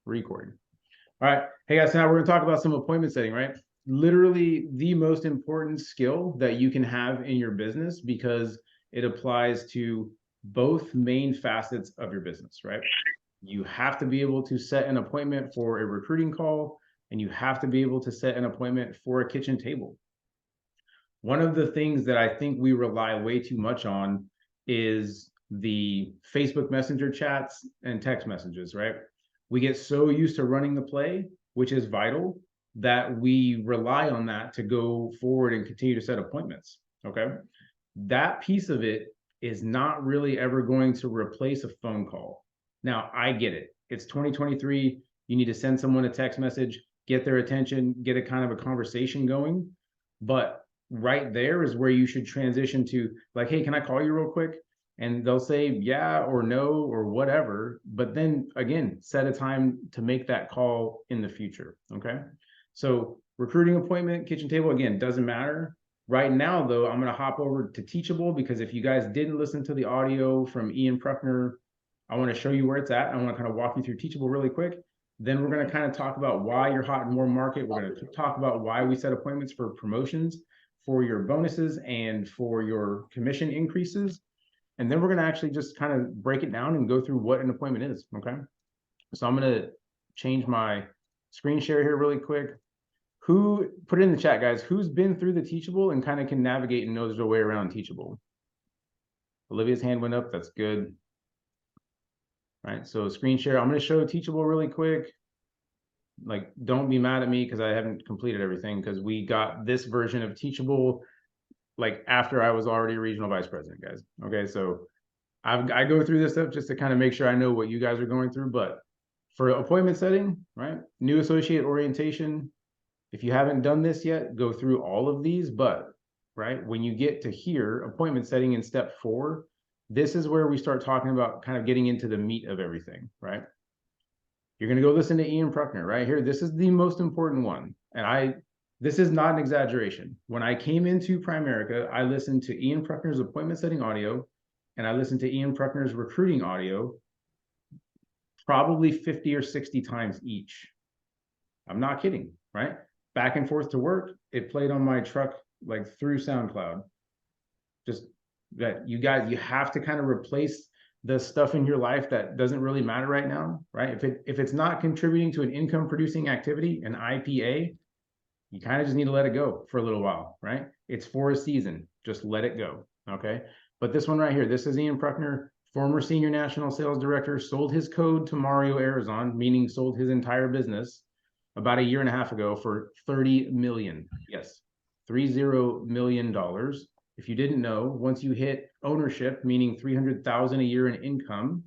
Recording. All right. Hey guys, so now we're going to talk about some appointment setting, right? Literally the most important skill that you can have in your business because it applies to both main facets of your business, right? You have to be able to set an appointment for a recruiting call, and you have to be able to set an appointment for a kitchen table. One of the things that I think we rely way too much on is the Facebook Messenger chats and text messages, right? We get so used to running the play, which is vital, that we rely on that to go forward and continue to set appointments. Okay. That piece of it is not really ever going to replace a phone call. Now, I get it. It's 2023. You need to send someone a text message, get their attention, get a kind of a conversation going. But right there is where you should transition to, like, hey, can I call you real quick? And they'll say yeah or no or whatever. But then again, set a time to make that call in the future. Okay. So recruiting appointment, kitchen table, again, doesn't matter. Right now, though, I'm going to hop over to Teachable because if you guys didn't listen to the audio from Ian Pruckner, I want to show you where it's at. I want to kind of walk you through Teachable really quick. Then we're going to kind of talk about why you're hot and warm market. We're going to talk about why we set appointments for promotions, for your bonuses, and for your commission increases. And then we're going to actually just kind of break it down and go through what an appointment is. Okay. So I'm going to change my screen share here really quick. Who, put it in the chat, guys, who's been through the Teachable and kind of can navigate and knows their way around Teachable? Olivia's hand went up. That's good. All right, so screen share. I'm going to show Teachable really quick. Like, don't be mad at me because I haven't completed everything because we got this version of Teachable like after I was already a regional vice president, guys. Okay, so I go through this stuff just to kind of make sure I know what you guys are going through. But for appointment setting, right, new associate orientation, if you haven't done this yet, go through all of these. But right, when you get to here, appointment setting in step 4, this is where we start talking about kind of getting into the meat of everything, right? You're going to go listen to Ian Pruckner right here. This is the most important one. And this is not an exaggeration. When I came into Primerica, I listened to Ian Pruckner's appointment setting audio, and I listened to Ian Pruckner's recruiting audio probably 50 or 60 times each. I'm not kidding, right? Back and forth to work, it played on my truck like through SoundCloud. Just that you guys, you have to kind of replace the stuff in your life that doesn't really matter right now, right? If it's not contributing to an income producing activity, an IPA, you kind of just need to let it go for a little while, right? It's for a season. Just let it go, okay? But this one right here, this is Ian Pruckner, former senior national sales director, sold his code to Mario Arizon, meaning sold his entire business about a year and a half ago for 30 million. Yes, $30 million. If you didn't know, once you hit ownership, meaning 300,000 a year in income,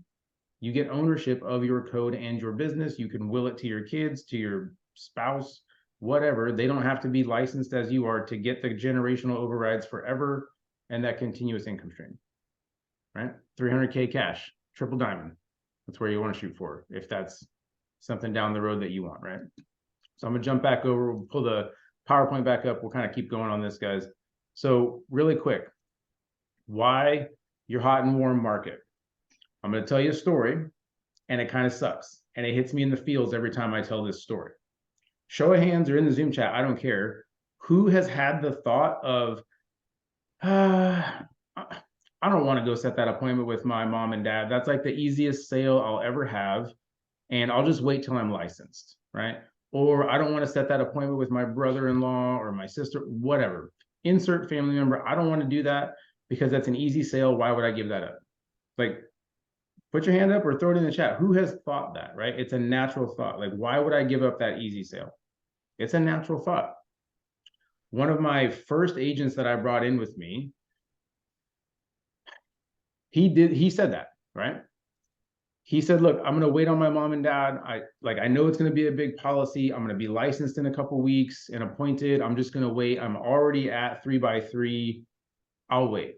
you get ownership of your code and your business. You can will it to your kids, to your spouse, whatever. They don't have to be licensed as you are to get the generational overrides forever and that continuous income stream, right? 300K cash, triple diamond. That's where you want to shoot for if that's something down the road that you want, right? So I'm going to jump back over. We'll pull the PowerPoint back up. We'll kind of keep going on this, guys. So really quick, why your hot and warm market? I'm going to tell you a story, and it kind of sucks. And it hits me in the feels every time I tell this story. Show of hands or in the Zoom chat, I don't care. Who has had the thought of, I don't want to go set that appointment with my mom and dad. That's like the easiest sale I'll ever have. And I'll just wait till I'm licensed, right? Or I don't want to set that appointment with my brother-in-law or my sister, whatever. Insert family member. I don't want to do that because that's an easy sale. Why would I give that up? Like, put your hand up or throw it in the chat. Who has thought that, right? It's a natural thought. Like, why would I give up that easy sale? It's a natural thought. One of my first agents that I brought in with me, he said that, right? He said, look, I'm going to wait on my mom and dad. I know it's going to be a big policy. I'm going to be licensed in a couple weeks and appointed. I'm just going to wait. I'm already at 3x3. I'll wait.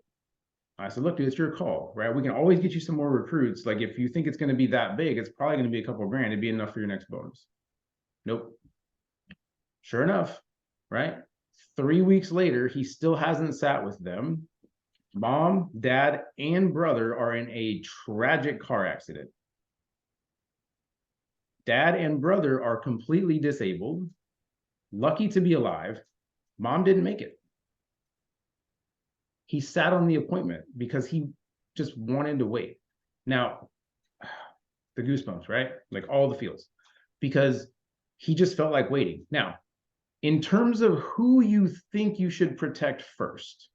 I said, look, dude, it's your call, right? We can always get you some more recruits. Like, if you think it's going to be that big, it's probably going to be a couple of grand. It'd be enough for your next bonus. Nope. Sure enough, right? 3 weeks later, he still hasn't sat with them. Mom, dad, and brother are in a tragic car accident. Dad and brother are completely disabled, lucky to be alive. Mom didn't make it. He sat on the appointment because he just wanted to wait. Now, the goosebumps, right? Like all the feels, because he just felt like waiting. Now, in terms of who you think you should protect first,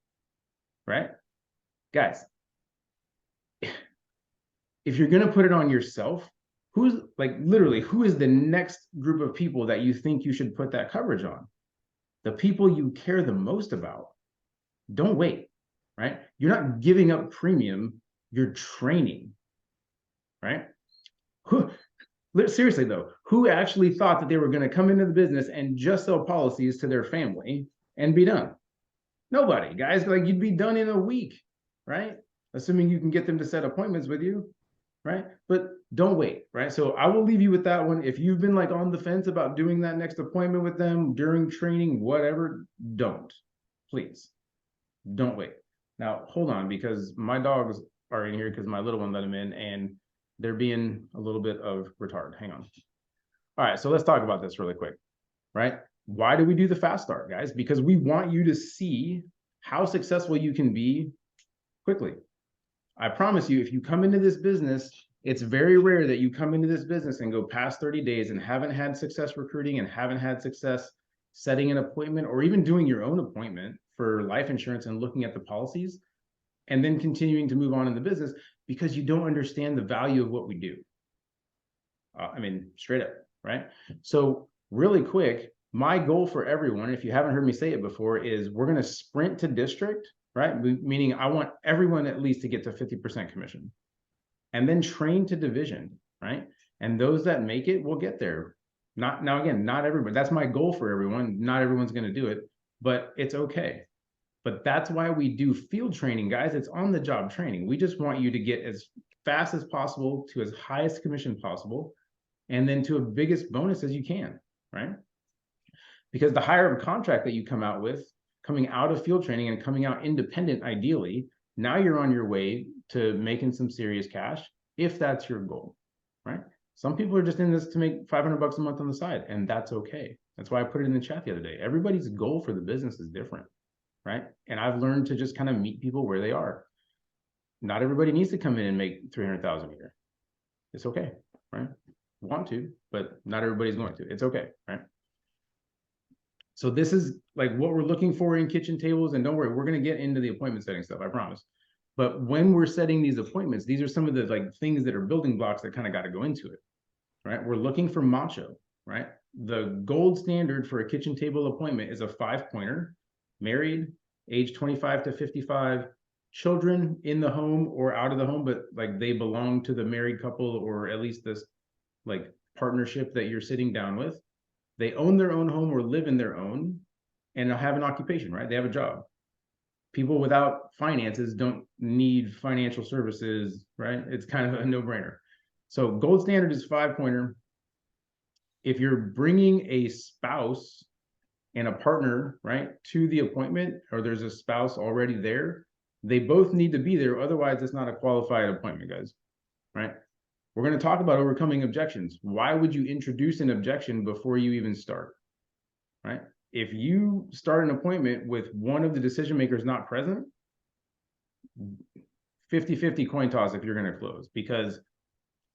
right? Guys, if you're going to put it on yourself, who's like literally, who is the next group of people that you think you should put that coverage on? The people you care the most about. Don't wait, right? You're not giving up premium, you're training, right? Seriously though, who actually thought that they were going to come into the business and just sell policies to their family and be done? Nobody, guys. Like, you'd be done in a week, right? Assuming you can get them to set appointments with you, right? But don't wait, right? So I will leave you with that one. If you've been like on the fence about doing that next appointment with them during training, whatever, don't. Please, don't wait. Now, hold on, because my dogs are in here because my little one let them in, and they're being a little bit of retard. Hang on. All right, so let's talk about this really quick, right? Why do we do the fast start, guys? Because we want you to see how successful you can be quickly. I promise you, if you come into this business, it's very rare that you come into this business and go past 30 days and haven't had success recruiting and haven't had success setting an appointment or even doing your own appointment for life insurance and looking at the policies and then continuing to move on in the business because you don't understand the value of what we do. I mean, straight up, right? So really quick, my goal for everyone, if you haven't heard me say it before, is we're going to sprint to district, right? Meaning I want everyone at least to get to 50% commission and then train to division, right? And those that make it will get there. Now, again, not everybody. That's my goal for everyone. Not everyone's going to do it, but it's okay. But that's why we do field training, guys. It's on the job training. We just want you to get as fast as possible to as highest commission possible and then to a biggest bonus as you can, right? Because the higher of a contract that you come out with, coming out of field training and coming out independent, ideally, now you're on your way to making some serious cash, if that's your goal, right? Some people are just in this to make 500 bucks a month on the side, and that's okay. That's why I put it in the chat the other day. Everybody's goal for the business is different, right? And I've learned to just kind of meet people where they are. Not everybody needs to come in and make 300,000 a year. It's okay, right? Want to, but not everybody's going to. It's okay, right? So this is like what we're looking for in kitchen tables. And don't worry, we're going to get into the appointment setting stuff, I promise. But when we're setting these appointments, these are some of the like things that are building blocks that kind of got to go into it, right? We're looking for macho, right? The gold standard for a kitchen table appointment is a 5-pointer, married, age 25 to 55, children in the home or out of the home, but like they belong to the married couple or at least this like partnership that you're sitting down with. They own their own home or live in their own and have an occupation, right? They have a job. People without finances don't need financial services, right? It's kind of a no-brainer. So gold standard is 5-pointer. If you're bringing a spouse and a partner, right, to the appointment, or there's a spouse already there, they both need to be there. Otherwise, it's not a qualified appointment, guys, right? We're going to talk about overcoming objections. Why would you introduce an objection before you even start, right? If you start an appointment with one of the decision makers not present, 50-50 coin toss if you're going to close, because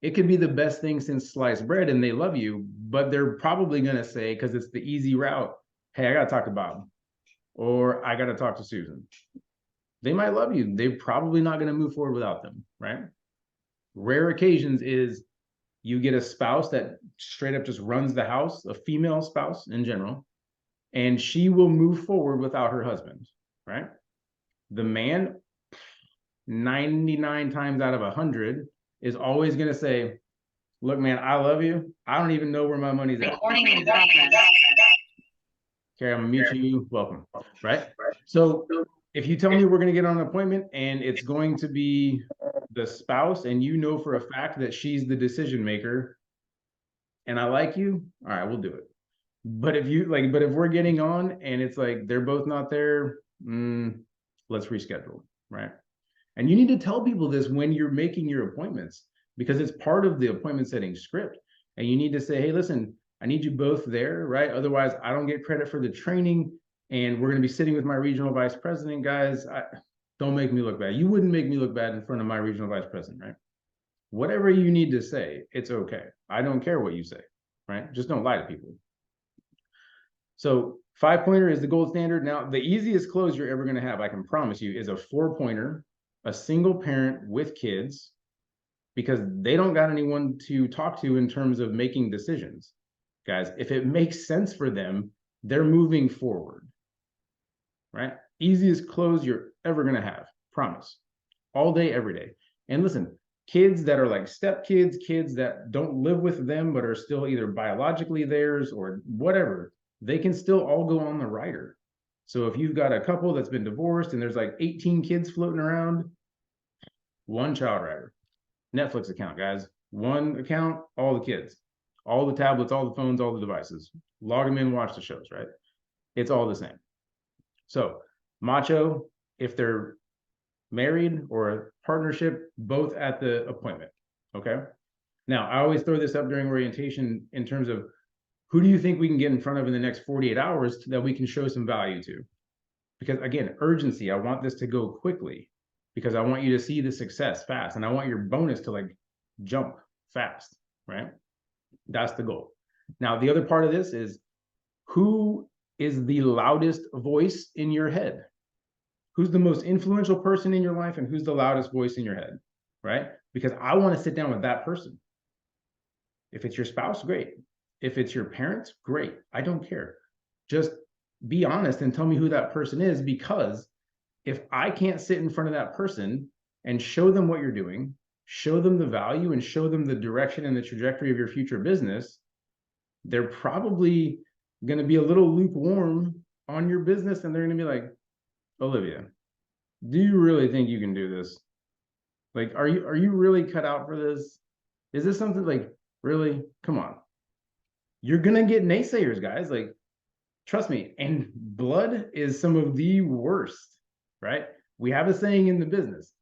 it could be the best thing since sliced bread and they love you, but they're probably going to say, because it's the easy route, hey, I got to talk to Bob, or I got to talk to Susan. They might love you. They're probably not going to move forward without them, right? Rare occasions is you get a spouse that straight up just runs the house, a female spouse in general, and she will move forward without her husband, right? The man, 99 times out of 100, is always going to say, look, man, I love you. I don't even know where my money's at. Recording in progress. Okay, I'm gonna mute you. Welcome, right? So if you tell me we're going to get on an appointment and it's going to be the spouse and you know for a fact that she's the decision maker and I like you, all right, we'll do it. But if we're getting on and it's like they're both not there, let's reschedule, right? And you need to tell people this when you're making your appointments because it's part of the appointment setting script. And you need to say, hey, listen, I need you both there, right? Otherwise, I don't get credit for the training. And we're going to be sitting with my regional vice president, guys. Don't make me look bad. You wouldn't make me look bad in front of my regional vice president, right? Whatever you need to say, it's okay. I don't care what you say, right? Just don't lie to people. So 5-pointer is the gold standard. Now, the easiest close you're ever going to have, I can promise you, is a 4-pointer, a single parent with kids, because they don't got anyone to talk to in terms of making decisions. Guys, if it makes sense for them, they're moving forward, right? Easiest close you're ever going to have, promise. All day, every day. And listen, kids that are like stepkids, kids that don't live with them but are still either biologically theirs or whatever, they can still all go on the rider. So if you've got a couple that's been divorced and there's like 18 kids floating around, one child rider. Netflix account, guys. One account, all the kids, all the tablets, all the phones, all the devices. Log them in, watch the shows, right? It's all the same. So macho, if they're married or a partnership, both at the appointment, okay? Now, I always throw this up during orientation in terms of who do you think we can get in front of in the next 48 hours that we can show some value to? Because again, urgency, I want this to go quickly because I want you to see the success fast and I want your bonus to like jump fast, right? That's the goal. Now, the other part of this is who is the loudest voice in your head? Who's the most influential person in your life and who's the loudest voice in your head, right? Because I want to sit down with that person. If it's your spouse, great. If it's your parents, great. I don't care. Just be honest and tell me who that person is, because if I can't sit in front of that person and show them what you're doing, show them the value and show them the direction and the trajectory of your future business, they're probably going to be a little lukewarm on your business and they're going to be like, Olivia, do you really think you can do this? Like, are you really cut out for this? Is this something like, really? Come on. You're going to get naysayers, guys. Like, trust me. And blood is some of the worst, right? We have a saying in the business,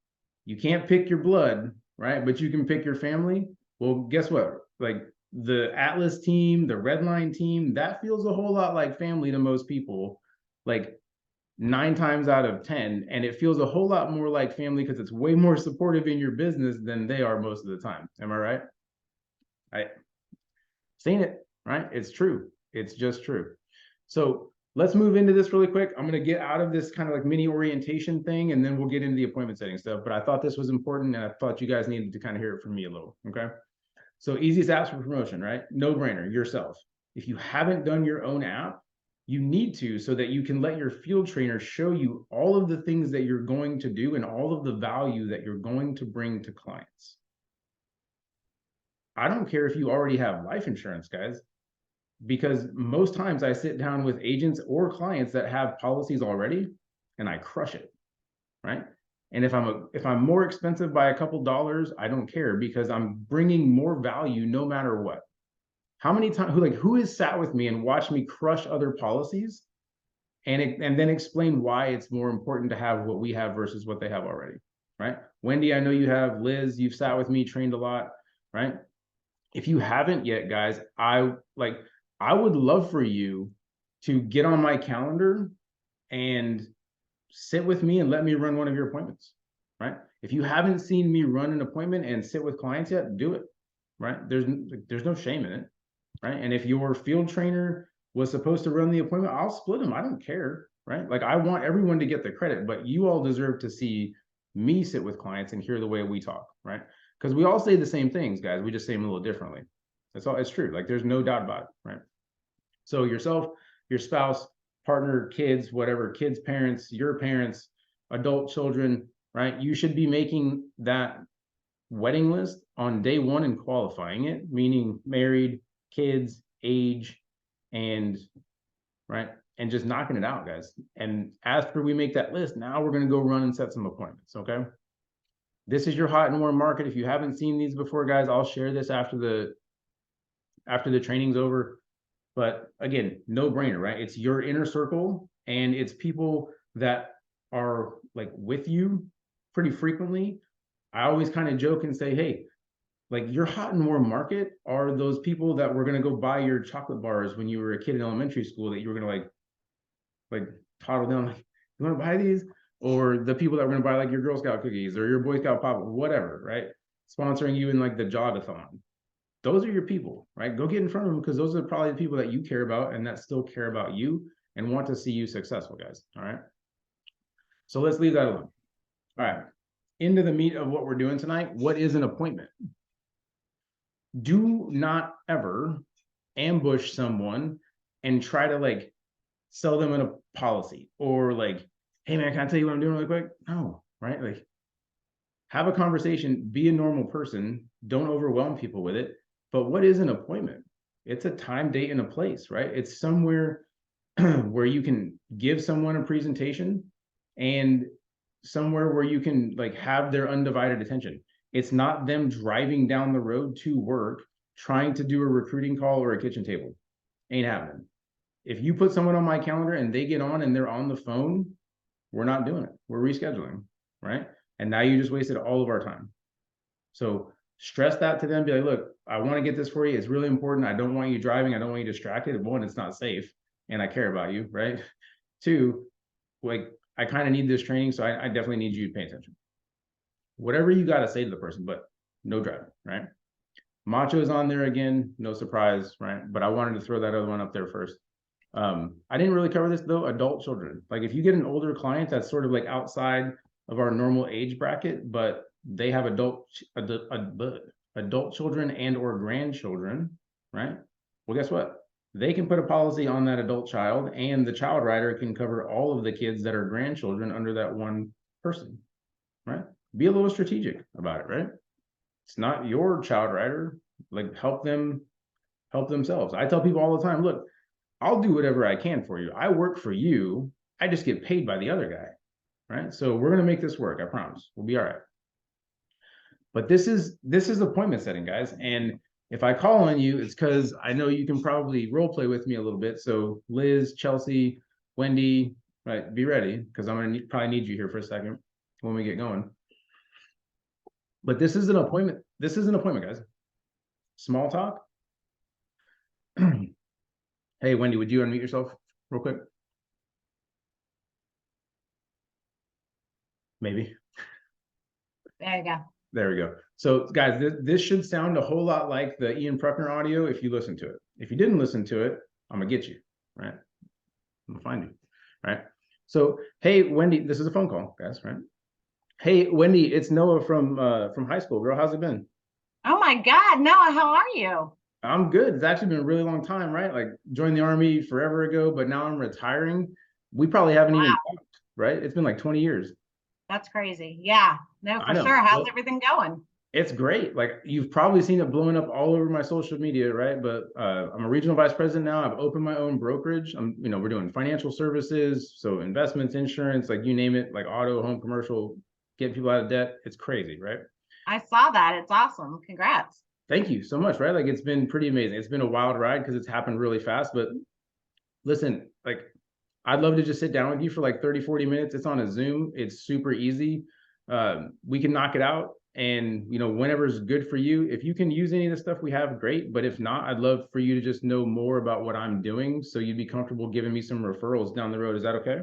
you can't pick your blood, right? But you can pick your family. Well, guess what? Like the Atlas team, the Redline team, that feels a whole lot like family to most people, like 9 times out of 10. And it feels a whole lot more like family because it's way more supportive in your business than they are most of the time. Am I right? I seen it, right? It's true. It's just true. So let's move into this really quick. I'm going to get out of this kind of like mini orientation thing, and then we'll get into the appointment setting stuff. But I thought this was important, and I thought you guys needed to kind of hear it from me a little, okay? So easiest apps for promotion, right? No brainer, yourself. If you haven't done your own app, you need to, so that you can let your field trainer show you all of the things that you're going to do and all of the value that you're going to bring to clients. I don't care if you already have life insurance, guys, because most times I sit down with agents or clients that have policies already and I crush it, right? And if I'm more expensive by a couple dollars, I don't care because I'm bringing more value no matter what. How many times, who has sat with me and watched me crush other policies and then explain why it's more important to have what we have versus what they have already, right? Wendy, I know you have. Liz, you've sat with me, trained a lot, right? If you haven't yet, guys, I would love for you to get on my calendar and sit with me and let me run one of your appointments, right? If you haven't seen me run an appointment and sit with clients yet, do it, right? There's no shame in it, right? And if your field trainer was supposed to run the appointment, I'll split them. I don't care, right? Like I want everyone to get the credit, but you all deserve to see me sit with clients and hear the way we talk, right? Because we all say the same things, guys. We just say them a little differently. That's all. It's true. Like there's no doubt about it, right? So yourself, your spouse, partner, kids, whatever, kids, parents, your parents, adult children, right? You should be making that wedding list on day one and qualifying it, meaning married, kids, age, and right, and just knocking it out, guys. And after we make that list, now we're going to go run and set some appointments, okay? This is your hot and warm market. If you haven't seen these before, guys, I'll share this after the training's over. But again, no brainer, right? It's your inner circle and it's people that are like with you pretty frequently. I always kind of joke and say, hey, like your hot and warm market are those people that were going to go buy your chocolate bars when you were a kid in elementary school that you were going to like toddle down, like, you want to buy these? Or the people that were going to buy like your Girl Scout cookies or your Boy Scout pop, whatever, right? Sponsoring you in like the jogathon. Those are your people, right? Go get in front of them because those are probably the people that you care about and that still care about you and want to see you successful, guys. All right. So let's leave that alone. All right. Into the meat of what we're doing tonight. What is an appointment? Do not ever ambush someone and try to like sell them a policy or like, hey man, can I tell you what I'm doing really quick? No, right? Like have a conversation, be a normal person, don't overwhelm people with it. But what is an appointment? It's a time, date, and a place, right? It's somewhere where you can give someone a presentation and somewhere where you can like have their undivided attention. It's not them driving down the road to work trying to do a recruiting call or a kitchen table. Ain't happening. If you put someone on my calendar and they get on and they're on the phone, we're not doing it. We're rescheduling, right? And now you just wasted all of our time. So stress that to them. Be like, look, I want to get this for you. It's really important. I don't want you driving. I don't want you distracted. One, it's not safe and I care about you, right? Two, like I kind of need this training, so I definitely need you to pay attention. Whatever you got to say to the person, but no driving, right? Macho's on there again, no surprise, right? But I wanted to throw that other one up there first. I didn't really cover this though, adult children. Like if you get an older client that's sort of like outside of our normal age bracket, but they have adult children and or grandchildren, right? Well, guess what? They can put a policy on that adult child and the child rider can cover all of the kids that are grandchildren under that one person, right? Be a little strategic about it, right? It's not your child rider. Like help themselves. I tell people all the time, look, I'll do whatever I can for you. I work for you. I just get paid by the other guy, right? So we're going to make this work. I promise. We'll be all right. But this is appointment setting, guys. And if I call on you, it's because I know you can probably role play with me a little bit. So Liz, Chelsea, Wendy, right, be ready because I'm going to probably need you here for a second when we get going. But this is an appointment. This is an appointment, guys. Small talk. Hey, Wendy, would you unmute yourself real quick? Maybe. There you go. There we go. So guys, this should sound a whole lot like the Ian Pruckner audio if you listen to it. If you didn't listen to it, I'm gonna get you, right? I'm gonna find you, right? So, hey, Wendy, this is a phone call, guys, right? Hey, Wendy, it's Noah from high school, girl. How's it been? Oh my God, Noah, how are you? I'm good. It's actually been a really long time, right? Like joined the Army forever ago, but now I'm retiring. We probably haven't even talked, right? It's been like 20 years. That's crazy. Yeah, no, for sure. How's everything going? It's great. Like you've probably seen it blowing up all over my social media, right? But I'm a regional vice president now. I've opened my own brokerage. We're doing financial services, so investments, insurance, like you name it, like auto, home, commercial, getting people out of debt. It's crazy, right? I saw that. It's awesome. Congrats. Thank you so much, right? Like it's been pretty amazing. It's been a wild ride because it's happened really fast. But listen, like I'd love to just sit down with you for like 30, 40 minutes. It's on a Zoom. It's super easy. We can knock it out. And, whenever's good for you, if you can use any of the stuff we have, great. But if not, I'd love for you to just know more about what I'm doing. So you'd be comfortable giving me some referrals down the road. Is that okay?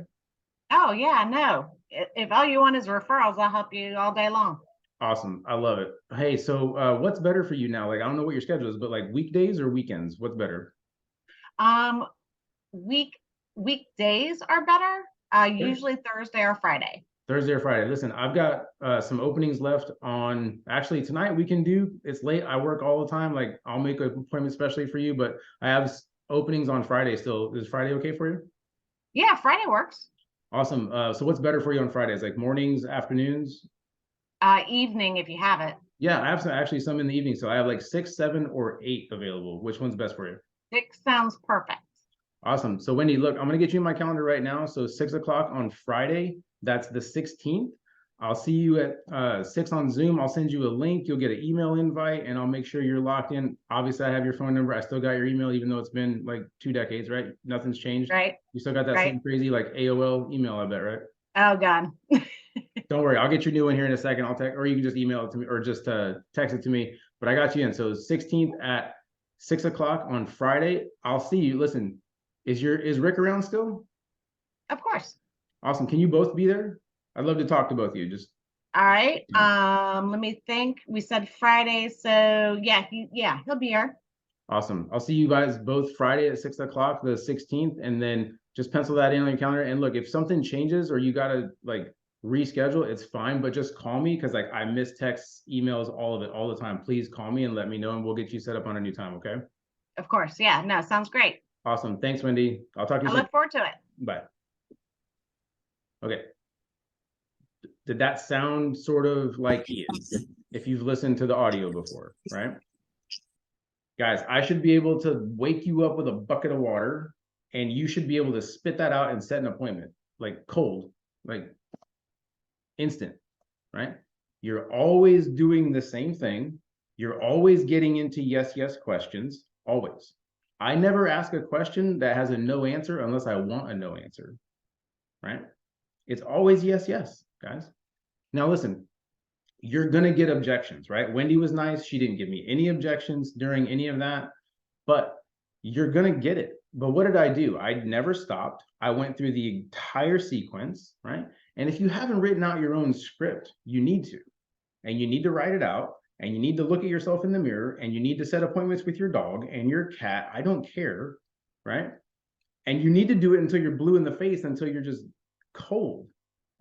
Oh, yeah, no. If all you want is referrals, I'll help you all day long. Awesome. I love it. Hey, so what's better for you now? Like, I don't know what your schedule is, but like weekdays or weekends, what's better? Weekdays are better. Usually Thursday or Friday. Thursday or Friday. Listen, I've got some openings left on actually tonight we can do. It's late. I work all the time. Like I'll make an appointment especially for you, but I have openings on Friday still. Is Friday okay for you? Yeah, Friday works. Awesome. So what's better for you on Fridays? Like mornings, afternoons? Evening if you have it. Yeah, I have actually some in the evening. So I have like 6, 7, or 8 available. Which one's best for you? 6 sounds perfect. Awesome. So Wendy, look, I'm going to get you in my calendar right now. So 6 o'clock on Friday. That's the 16th. I'll see you at 6 on Zoom. I'll send you a link. You'll get an email invite and I'll make sure you're locked in. Obviously, I have your phone number. I still got your email, even though it's been like 2 decades, right? Nothing's changed. Right. You still got that same crazy like AOL email, I bet, right? Oh, God. Don't worry. I'll get your new one here in a second. I'll text, or you can just email it to me or just text it to me. but I got you in. So 16th at 6 o'clock on Friday. I'll see you. Listen, is Rick around still? Of course. Awesome. Can you both be there? I'd love to talk to both of you. Just all right. Let me think. We said Friday, so yeah, he'll be here. Awesome. I'll see you guys both Friday at 6 o'clock, the 16th, and then just pencil that in on your calendar. And look, if something changes or you gotta like reschedule, it's fine, but just call me because like I miss texts, emails, all of it all the time. Please call me and let me know, and we'll get you set up on a new time. Okay. Of course. Yeah. No, sounds great. Awesome. Thanks, Wendy. I'll talk to you soon. I look forward to it. Bye. Okay. Did that sound sort of like if you've listened to the audio before, right? Guys, I should be able to wake you up with a bucket of water and you should be able to spit that out and set an appointment, like cold, like instant, right? You're always doing the same thing. You're always getting into yes, yes questions, always. I never ask a question that has a no answer unless I want a no answer, right? It's always yes, yes, guys. Now listen, you're going to get objections, right? Wendy was nice. She didn't give me any objections during any of that, but you're going to get it. But what did I do? I never stopped. I went through the entire sequence, right? And if you haven't written out your own script, you need to. And you need to write it out. And you need to look at yourself in the mirror. And you need to set appointments with your dog and your cat. I don't care, right? And you need to do it until you're blue in the face, until you're just cold.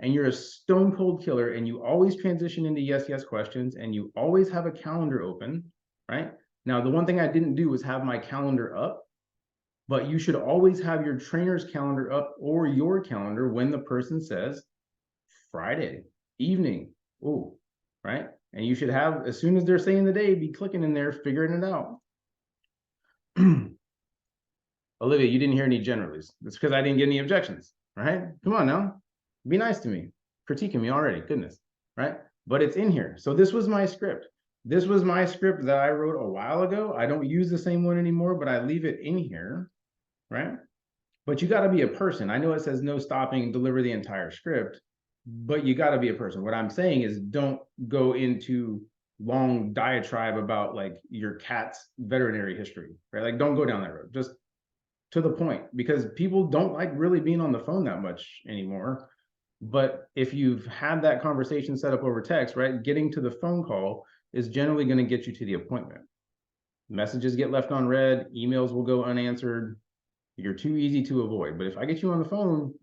And you're a stone cold killer, and you always transition into yes, yes questions, and you always have a calendar open, right? Now, the one thing I didn't do was have my calendar up, but you should always have your trainer's calendar up or your calendar when the person says Friday evening, oh, right? And you should have, as soon as they're saying the day, be clicking in there, figuring it out. Olivia, you didn't hear any generalies. That's because I didn't get any objections, right? Come on now. Be nice to me. Critiquing me already, goodness, right? But it's in here. So this was my script. This was my script that I wrote a while ago. I don't use the same one anymore, but I leave it in here, right? But you got to be a person. I know it says no stopping, deliver the entire script, but you got to be a person. What I'm saying is don't go into long diatribe about like your cat's veterinary history, right? Like don't go down that road. Just to the point, because people don't like really being on the phone that much anymore. But if you've had that conversation set up over text, right, getting to the phone call is generally going to get you to the appointment. Messages get left on read, emails will go unanswered. You're too easy to avoid. But if I get you on the phone,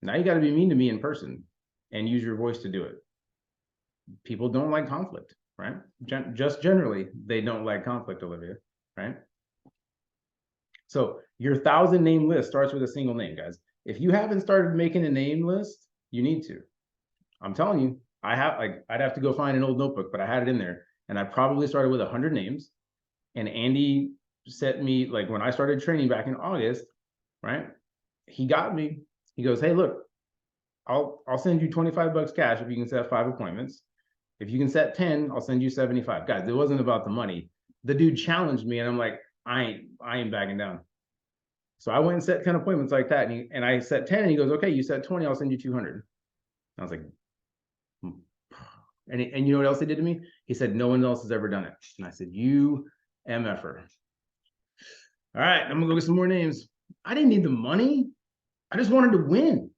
now you got to be mean to me in person and use your voice to do it. People don't like conflict, right? Just generally, they don't like conflict, Olivia, right? So your 1,000 name list starts with a single name, guys. If you haven't started making a name list, you need to. I'm telling you, I'd have to go find an old notebook, but I had it in there. And I probably started with 100 names. And Andy sent me, like when I started training back in August, right? He got me. He goes, hey, look, I'll send you 25 bucks cash if you can set 5 appointments. If you can set 10, I'll send you 75. Guys, it wasn't about the money. The dude challenged me and I'm like, I ain't backing down. So I went and set 10 appointments like that. And I set 10 and he goes, okay, you set 20, I'll send you 200. I was like, and you know what else he did to me? He said, no one else has ever done it. And I said, you MFer. All right, I'm gonna go get some more names. I didn't need the money. I just wanted to win.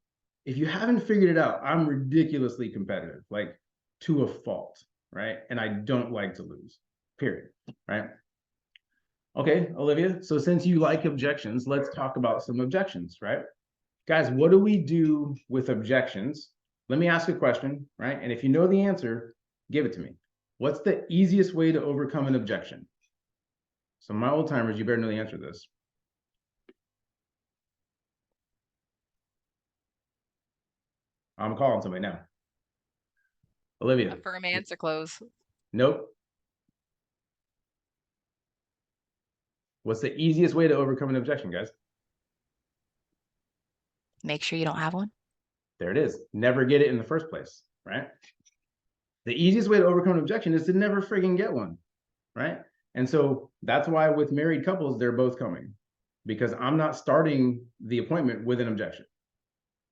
If you haven't figured it out, I'm ridiculously competitive, like to a fault, right? And I don't like to lose, period, right? Okay, Olivia, so since you like objections, let's talk about some objections, right? Guys, what do we do with objections? Let me ask a question, right? And if you know the answer, give it to me. What's the easiest way to overcome an objection? So my old timers, you better know the answer to this. I'm calling somebody now. Olivia. Affirm answer close. Nope. What's the easiest way to overcome an objection, guys? Make sure you don't have one. There it is. Never get it in the first place, right? The easiest way to overcome an objection is to never friggin' get one, right? And so that's why with married couples, they're both coming, because I'm not starting the appointment with an objection.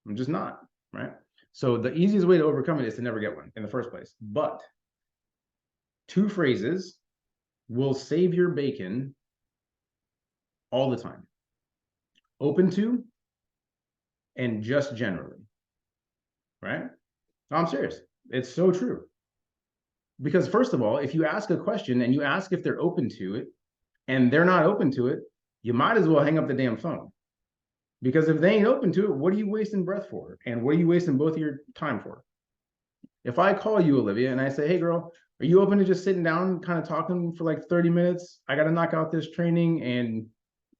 I'm just not, right? So the easiest way to overcome it is to never get one in the first place. But 2 phrases will save your bacon all the time. Open to and just generally, right? No, I'm serious. It's so true. Because first of all, if you ask a question and you ask if they're open to it and they're not open to it, you might as well hang up the damn phone. Because if they ain't open to it, what are you wasting breath for? And what are you wasting both of your time for? If I call you, Olivia, and I say, hey, girl, are you open to just sitting down, kind of talking for like 30 minutes? I got to knock out this training. And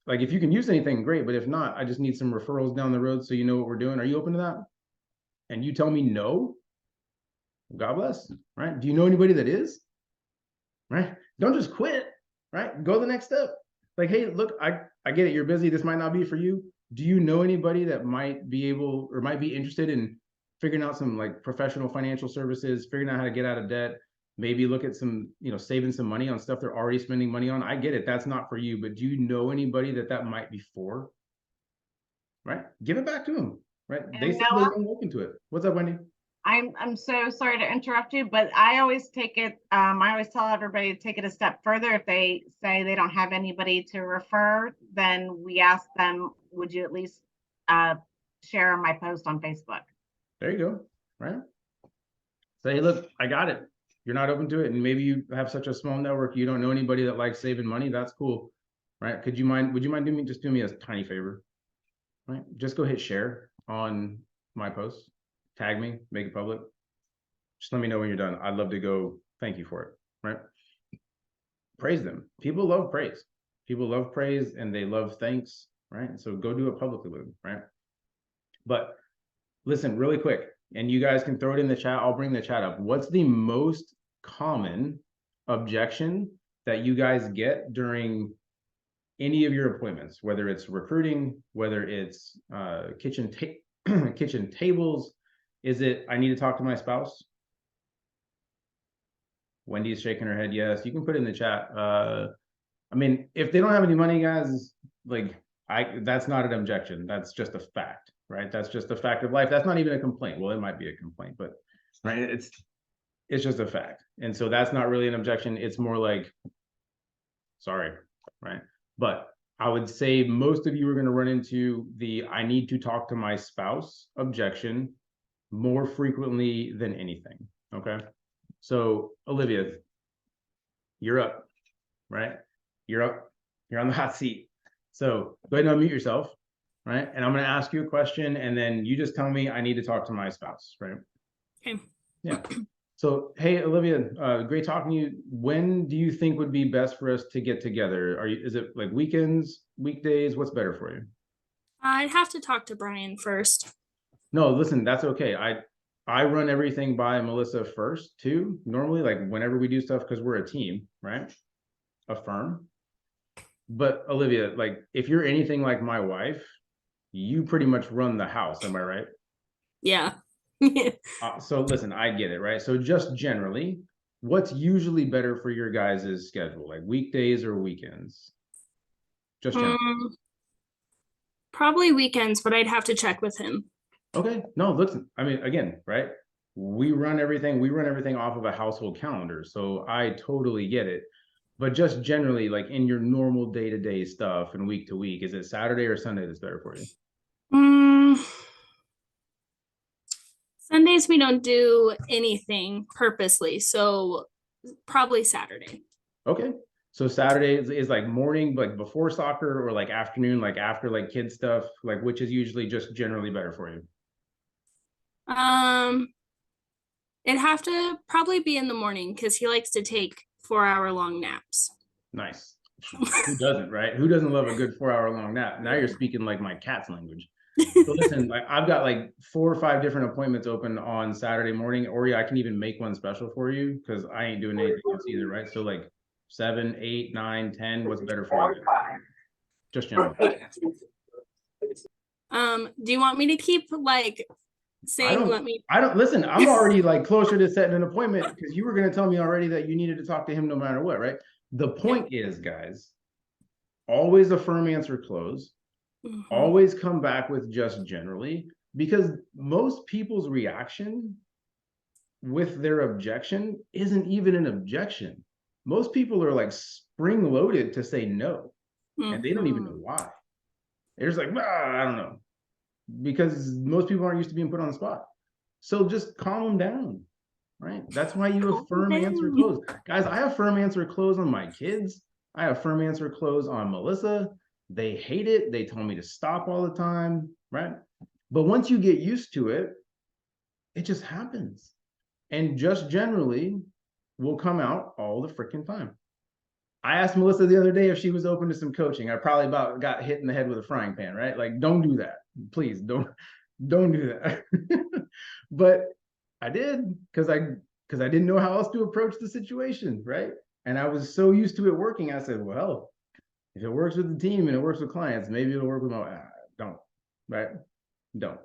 like, if you can use anything, great. But if not, I just need some referrals down the road so you know what we're doing. Are you open to that? And you tell me no, God bless, right? Do you know anybody that is? Right? Don't just quit, right? Go the next step. Like, hey, look, I get it. You're busy. This might not be for you. Do you know anybody that might be able or might be interested in figuring out some like professional financial services, figuring out how to get out of debt, maybe look at some, saving some money on stuff they're already spending money on? I get it. That's not for you, but do you know anybody that might be for? Right? Give it back to them, right? They said they weren't open to it. What's up, Wendy? I'm so sorry to interrupt you, but I always take it, I always tell everybody to take it a step further. If they say they don't have anybody to refer, then we ask them, would you at least share my post on Facebook? There you go, right? Say, look, I got it. You're not open to it, and maybe you have such a small network, you don't know anybody that likes saving money. That's cool, right? Would you mind doing me a tiny favor, right? Just go hit share on my post, tag me, make it public. Just let me know when you're done. I'd love to go thank you for it, right? Praise them. People love praise. People love praise and they love thanks, right? So go do it publicly with them, right? But listen, really quick, and you guys can throw it in the chat. I'll bring the chat up. What's the most common objection that you guys get during any of your appointments, whether it's recruiting, whether it's kitchen tables? Is it, I need to talk to my spouse? Wendy's shaking her head yes. You can put it in the chat. I mean, if they don't have any money, guys, like that's not an objection. That's just a fact, right? That's just a fact of life. That's not even a complaint. Well, it might be a complaint, but right, it's just a fact. And so that's not really an objection. It's more like, sorry, right? But I would say most of you are going to run into the I need to talk to my spouse objection more frequently than anything. Okay. So Olivia, you're up, right? You're up. You're on the hot seat. So go ahead and unmute yourself, right? And I'm going to ask you a question, and then you just tell me I need to talk to my spouse, right? Okay. Yeah. So, hey, Olivia, great talking to you. When do you think would be best for us to get together? Is it like weekends, weekdays? What's better for you? I'd have to talk to Brian first. No, listen, that's okay. I run everything by Melissa first too. Normally, like whenever we do stuff, because we're a team, right? A firm. But Olivia, like if you're anything like my wife, you pretty much run the house. Am I right? Yeah. So listen, I get it, right? So just generally, what's usually better for your guys' schedule, like weekdays or weekends? Just generally. Probably weekends, but I'd have to check with him. Okay. No, listen, I mean, again, right? We run everything off of a household calendar. So I totally get it. But just generally, like in your normal day-to-day stuff and week to week, is it Saturday or Sunday that's better for you? Sundays we don't do anything purposely, so probably Saturday. Okay. So Saturday is like morning, like before soccer, or like afternoon, like after like kid stuff, like which is usually just generally better for you? It'd have to probably be in the morning because he likes to take 4-hour-long naps. Nice. Who doesn't, right? Who doesn't love a good 4-hour-long nap? Now you're speaking like my cat's language. So listen, like I've got like 4 or 5 different appointments open on Saturday morning, or I can even make one special for you because I ain't doing anything else either, right? So like 7, 8, 9, 10, what's better for you? Just generally. Do you want me to keep like saying I don't listen, I'm already like closer to setting an appointment because you were going to tell me already that you needed to talk to him no matter what, right? The point is, guys, always a firm answer close. Always come back with just generally, because most people's reaction with their objection isn't even an objection. most people are like spring loaded to say no, and they don't even know why. They're just like, I don't know, because most people aren't used to being put on the spot. So just calm them down, right? That's why you have firm answer close. Guys, I have firm answer close on my kids. I have firm answer close on Melissa. They hate it. They tell me to stop all the time, right? But once you get used to it, it just happens. And just generally will come out all the freaking time. I asked Melissa the other day if she was open to some coaching. I probably about got hit in the head with a frying pan, right? Like, don't do that. Please don't do that. But I did because I didn't know how else to approach the situation, right? And I was so used to it working. I said, well, if it works with the team and it works with clients, maybe it'll work with my don't, right? Don't.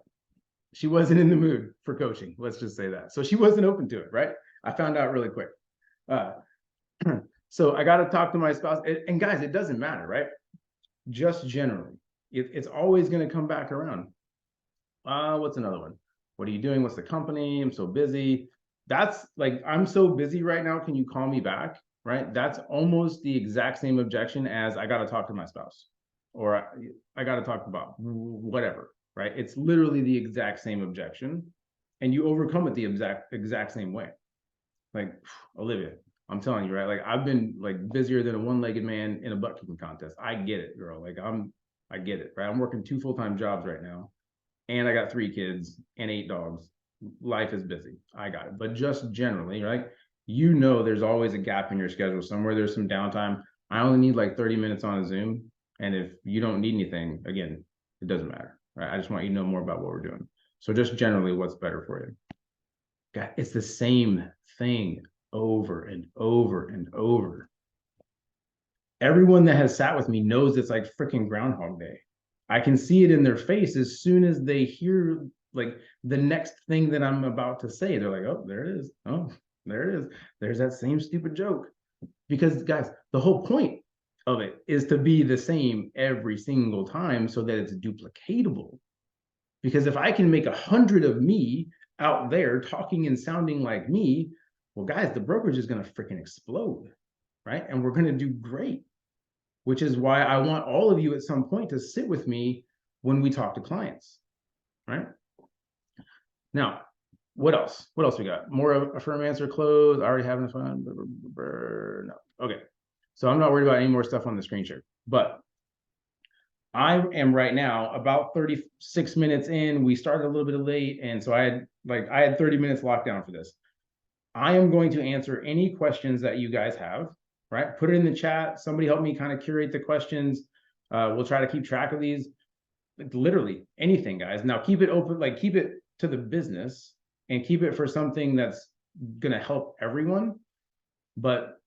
She wasn't in the mood for coaching. Let's just say that. So she wasn't open to it, right? I found out really quick. So I got to talk to my spouse. And guys, it doesn't matter, right? Just generally, it's always going to come back around. What's another one? What are you doing? What's the company? I'm so busy. That's like, I'm so busy right now. Can you call me back? Right? That's almost the exact same objection as I got to talk to my spouse, or I got to talk to Bob, whatever, right? It's literally the exact same objection, and you overcome it the exact same way. Like, Olivia, I'm telling you, right? Like, I've been like busier than a one-legged man in a butt kicking contest. I get it, girl. Like, I get it, right? I'm working 2 full-time jobs right now, and I got 3 kids and 8 dogs. Life is busy. I got it. But just generally, right? You know, there's always a gap in your schedule somewhere. There's some downtime. I only need like 30 minutes on a Zoom. And if you don't need anything, again, it doesn't matter, right? I just want you to know more about what we're doing. So just generally, what's better for you? God, it's the same thing over and over and over. Everyone that has sat with me knows it's like freaking Groundhog Day. I can see it in their face as soon as they hear like the next thing that I'm about to say. They're like, oh, there it is. Oh, there it is. There's that same stupid joke. Because guys, the whole point of it is to be the same every single time so that it's duplicatable. Because if I can make 100 of me out there talking and sounding like me, well, guys, the brokerage is going to freaking explode, right? And we're going to do great, which is why I want all of you at some point to sit with me when we talk to clients, right? Now, what else? What else we got? More affirm answer close. Already having fun. No. Okay. So I'm not worried about any more stuff on the screen share, but I am right now about 36 minutes in. We started a little bit late, and so I had 30 minutes locked down for this. I am going to answer any questions that you guys have, right? Put it in the chat. Somebody help me kind of curate the questions. We'll try to keep track of these. Literally anything, guys. Now keep it open, like keep it to the business and keep it for something that's gonna help everyone. But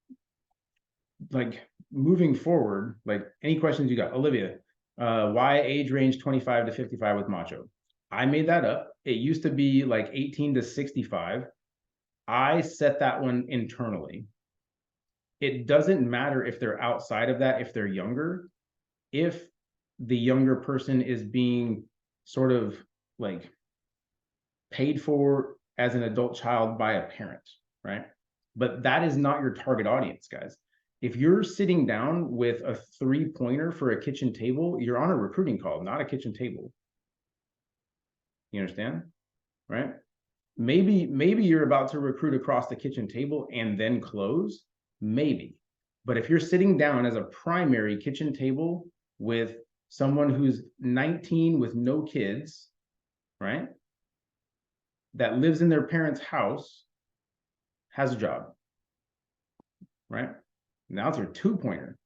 like moving forward, like any questions you got, Olivia, why age range 25 to 55 with macho? I made that up. It used to be like 18 to 65. I set that one internally. It doesn't matter if they're outside of that, if they're younger, if the younger person is being sort of like paid for as an adult child by a parent, right? But that is not your target audience, guys. If you're sitting down with a 3-pointer for a kitchen table, you're on a recruiting call, not a kitchen table. You understand? Right? Maybe you're about to recruit across the kitchen table and then close, maybe. But if you're sitting down as a primary kitchen table with someone who's 19 with no kids, right? That lives in their parents' house, has a job, right? Now it's your 2-pointer.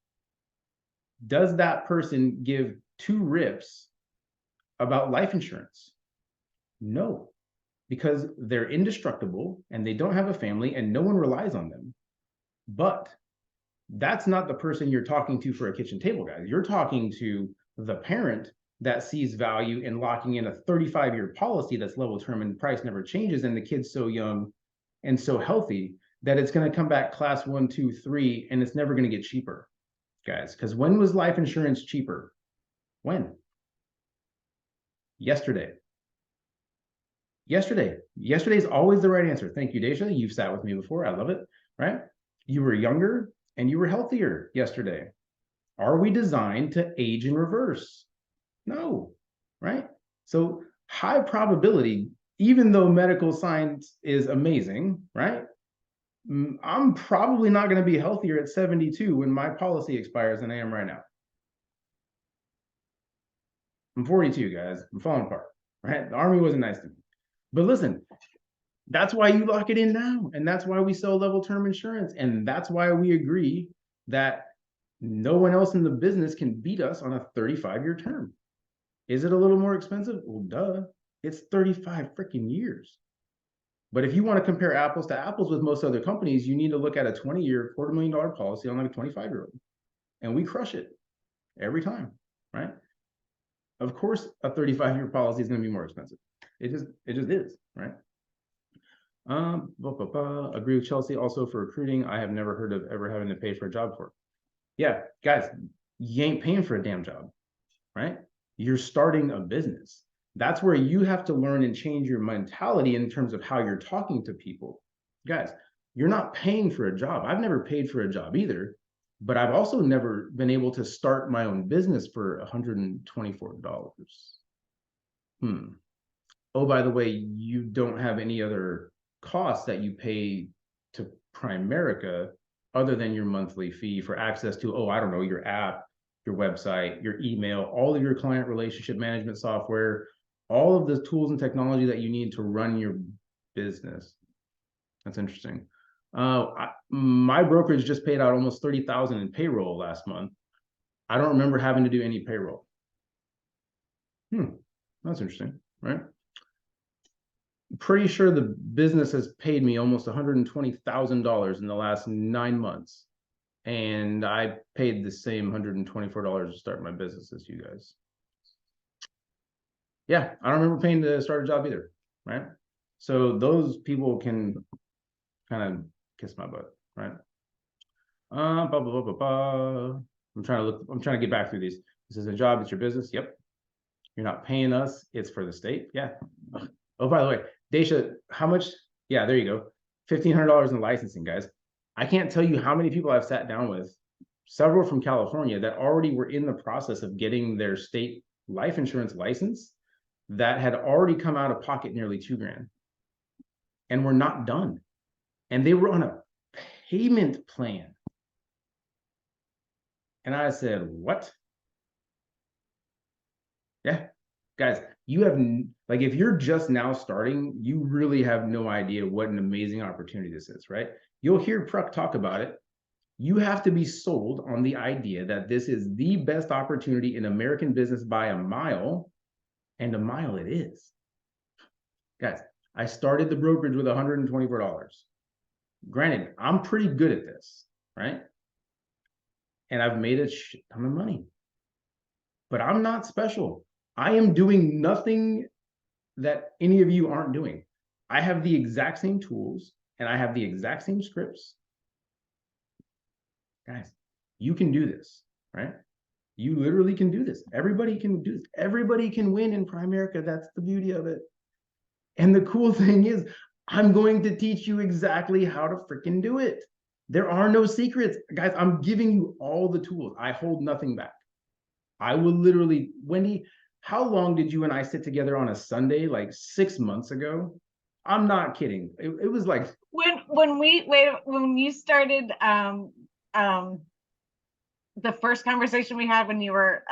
Does that person give 2 rips about life insurance? No, because they're indestructible and they don't have a family and no one relies on them. But that's not the person you're talking to for a kitchen table, guys. You're talking to the parent that sees value in locking in a 35-year policy that's level term and price never changes, and the kid's so young and so healthy that it's going to come back class 1, 2, 3, and it's never going to get cheaper, guys. Because when was life insurance cheaper? When? Yesterday. Yesterday is always the right answer. Thank you, Deja. You've sat with me before. I love it, right? You were younger and you were healthier yesterday. Are we designed to age in reverse? No, right? So high probability, even though medical science is amazing, right? I'm probably not going to be healthier at 72 when my policy expires than I am right now. I'm 42, guys. I'm falling apart, right? The Army wasn't nice to me. But listen, that's why you lock it in now. And that's why we sell level term insurance. And that's why we agree that no one else in the business can beat us on a 35-year term. Is it a little more expensive? Well, duh. It's 35 freaking years. But if you want to compare apples to apples with most other companies, you need to look at a 20-year, $250,000 policy on like a 25-year-old. And we crush it every time, right? Of course, a 35-year policy is going to be more expensive. It just is, right? Agree with Chelsea. Also for recruiting, I have never heard of ever having to pay for a job for it. Yeah, guys, you ain't paying for a damn job, right? You're starting a business. That's where you have to learn and change your mentality in terms of how you're talking to people. Guys, you're not paying for a job. I've never paid for a job either, but I've also never been able to start my own business for $124. Oh, by the way, you don't have any other costs that you pay to Primerica other than your monthly fee for access to, oh, I don't know, your app, your website, your email, all of your client relationship management software, all of the tools and technology that you need to run your business. That's interesting. My brokerage just paid out almost $30,000 in payroll last month. I don't remember having to do any payroll. That's interesting, right? Pretty sure the business has paid me almost $120,000 in the last 9 months. And I paid the same $124 to start my business as you guys. Yeah, I don't remember paying to start a job either, right? So those people can kind of kiss my butt, right? I'm trying to get back through these. This is a job, it's your business. Yep. You're not paying us, it's for the state. Yeah. Oh, by the way, Daisha, how much? Yeah, there you go. $1,500 in licensing, guys. I can't tell you how many people I've sat down with, several from California, that already were in the process of getting their state life insurance license that had already come out of pocket nearly $2,000 and were not done. And they were on a payment plan. And I said, what? Yeah, guys, you have, like, if you're just now starting, you really have no idea what an amazing opportunity this is, right? You'll hear Pruck talk about it. You have to be sold on the idea that this is the best opportunity in American business by a mile, and a mile it is. Guys, I started the brokerage with $124. Granted, I'm pretty good at this, right? And I've made a shit ton of money. But I'm not special. I am doing nothing that any of you aren't doing. I have the exact same tools and I have the exact same scripts. Guys, you can do this, right? You literally can do this. Everybody can do this. Everybody can win in Primerica. That's the beauty of it. And the cool thing is, I'm going to teach you exactly how to freaking do it. There are no secrets. Guys, I'm giving you all the tools. I hold nothing back. I will literally, Wendy, how long did you and I sit together on a Sunday, like 6 months ago? I'm not kidding. It was like when you started the first conversation we had when you were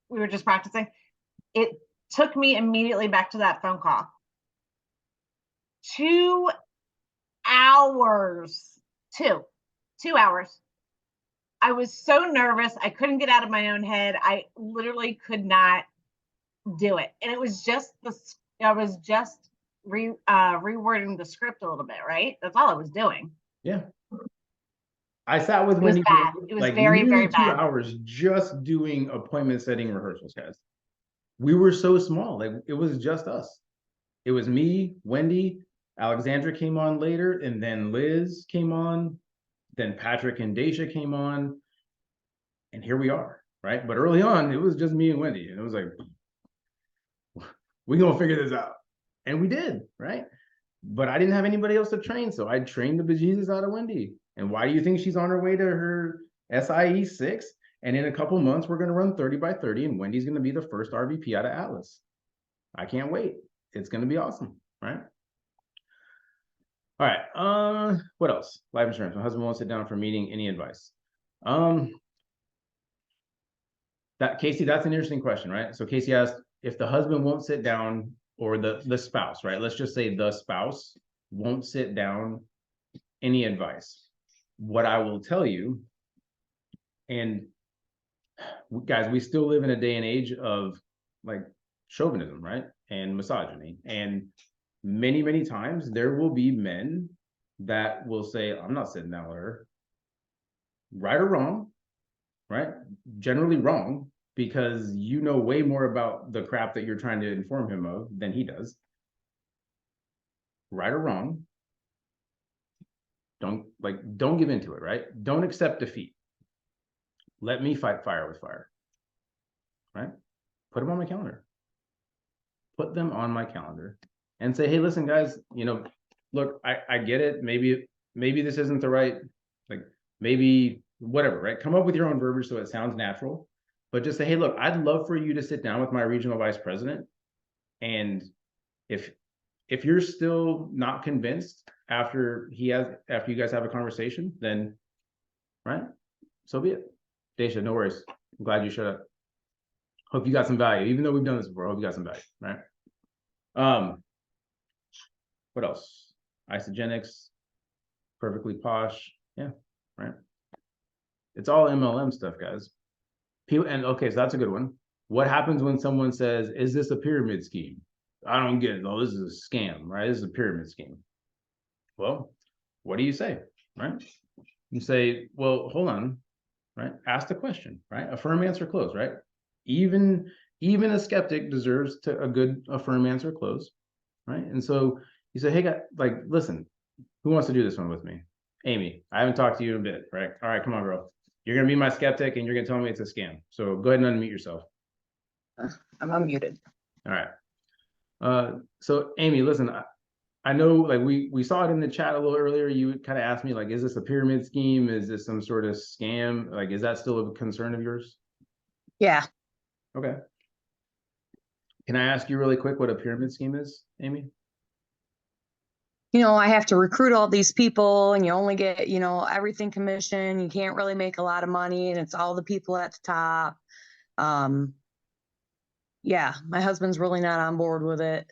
we were just practicing, it took me immediately back to that phone call. 2 hours. 2 hours. I was so nervous. I couldn't get out of my own head. I literally could not do it. And it was just I was just rewording the script a little bit, right? That's all I was doing. Yeah. I sat with Wendy bad. It was like very, very 2 bad. hours just doing appointment setting rehearsals, guys. We were so small. Like, it was just us. It was me, Wendy, Alexandra came on later, and then Liz came on. Then Patrick and Daisha came on, and here we are, right? But early on, it was just me and Wendy, and it was like, we're gonna figure this out. And we did, right? But I didn't have anybody else to train, so I trained the bejesus out of Wendy. And why do you think she's on her way to her SIE 6? And in a couple months, we're going to run 30 by 30, and Wendy's going to be the first RVP out of Atlas. I can't wait. It's going to be awesome, right? All right. What else? Life insurance. My husband won't sit down for a meeting. Any advice? That Casey, that's an interesting question, right? So Casey asked if the husband won't sit down, or the spouse, right? Let's just say the spouse won't sit down. Any advice? What I will tell you, and guys, we still live in a day and age of like chauvinism, right? And misogyny. And many, many times there will be men that will say, I'm not sitting down with her. Right or wrong, right? Generally wrong, because you know way more about the crap that you're trying to inform him of than he does. Right or wrong. Don't give into it, right? Don't accept defeat. Let me fight fire with fire, right? Put them on my calendar. Put them on my calendar and say, hey, listen, guys, you know, look, I get it. Maybe this isn't the right, like, maybe whatever, right? Come up with your own verbiage so it sounds natural, but just say, hey, look, I'd love for you to sit down with my regional vice president. And if you're still not convinced after you guys have a conversation, then, right? So be it. Daisha, no worries. I'm glad you showed up. Hope you got some value. Even though we've done this before, hope you got some value, right? What else? Isogenics, perfectly posh. Yeah, right. It's all MLM stuff, guys. And okay, so that's a good one. What happens when someone says, is this a pyramid scheme? I don't get it. No, this is a scam, right? This is a pyramid scheme. Well, what do you say, right? You say, well, hold on, right? Ask the question, right? Affirm, answer, close, right? Even a skeptic deserves a good affirm, answer, close, right? And so you say, hey, guys, like, listen, who wants to do this one with me? Amy, I haven't talked to you in a bit, right? All right, come on, girl. You're going to be my skeptic and you're going to tell me it's a scam. So go ahead and unmute yourself. I'm unmuted. All right. So Amy, listen, I know, like, we saw it in the chat a little earlier. You kind of asked me, like, is this a pyramid scheme? Is this some sort of scam? Like, is that still a concern of yours? Yeah. Okay. Can I ask you really quick what a pyramid scheme is, Amy? You know, I have to recruit all these people and you only get, you know, everything commission. You can't really make a lot of money and it's all the people at the top. Yeah, my husband's really not on board with it.